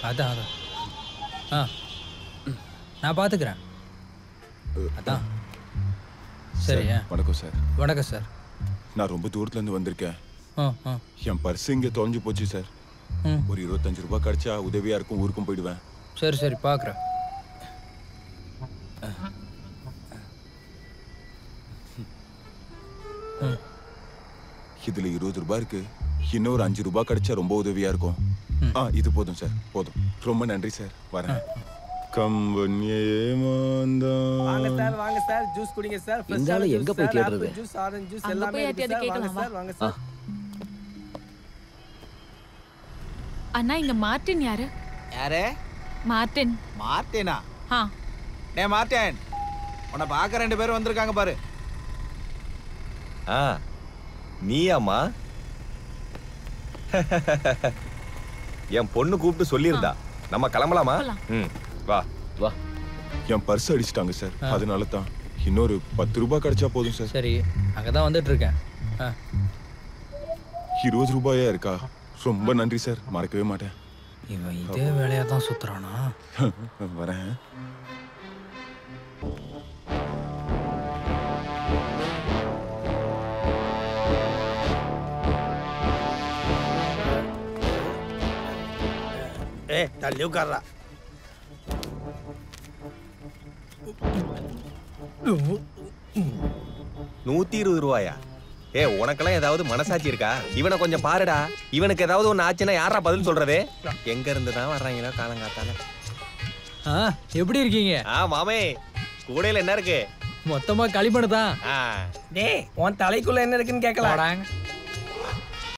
அதான் அதான் ஆ நான் பார்த்துக்கிறேன். அதான் சரியா. வணக்கம் சார். வணக்கம் சார். நான் ரொம்ப தூரத்துலேருந்து வந்திருக்கேன். என் பர்ஸ் இங்கே தொலைஞ்சு போச்சு சார். ஒரு 25 ரூபாய் கிடைச்சா உதவியாக இருக்கும், ஊருக்கும் போயிடுவேன். சரி சரி பார்க்குறேன். இதில் 20 ரூபாய் இருக்கு. இன்னொரு 5 ரூபாய் கிடைச்சா ரொம்ப உதவியாக இருக்கும். இது போதும் சார், போதும். ரொம்ப நன்றி சார், வரேன். வாங்க சார், வாங்க சார், ஜூஸ் குடிங்க சார். இந்தால எங்க போய் கேட்றது? ஜூஸ், ஆரஞ்சு ஜூஸ் எல்லாமே இருக்கு சார். வாங்க சார், வாங்க சார். அண்ணா இங்க மார்ட்டின் யாரு? யாரு? மார்ட்டின். மார்ட்டினா? டேய் மார்ட்டின், உன்னை பார்க்க 2 பேர் வந்திருக்காங்க பாரு. நீயாமா? என் பொண்ணு கூப்பிட்டு சொல்லியிருந்தா. நம்ம கிளம்பலாமா? வா வா. என் பர்ஸ் அடிச்சிட்டாங்க சார், அதனால தான். இன்னொரு 10 ரூபாய் கிடைச்சா போதும் சார். சரி, அங்கே தான் வந்துட்டு இருக்கேன். 20 ரூபாயா இருக்கா? ரொம்ப நன்றி சார், மறக்கவே மாட்டேன். இவன் இதே வேலையா தான் சுத்துறானா? வரேன். தள்ளி உட்கார்றா. 120 ரூபாயா? உனக்கெல்லாம் ஏதாவது மனசாட்சி இருக்கா? இவனை கொஞ்சம் பாருடா. இவனுக்கு ஏதாவது ஒண்ணு ஆச்சுன்னா யாரா பதில் சொல்றது? எங்க இருந்து தான் வர்றாங்களோ காலங்காத்தால. எப்படி இருக்கீங்க? மாமே, கூடையில என்ன இருக்கு? மொத்தமா களிமண் தான். டேய், உன் தலைக்குள்ள என்ன இருக்குன்னு கேட்கலாம்.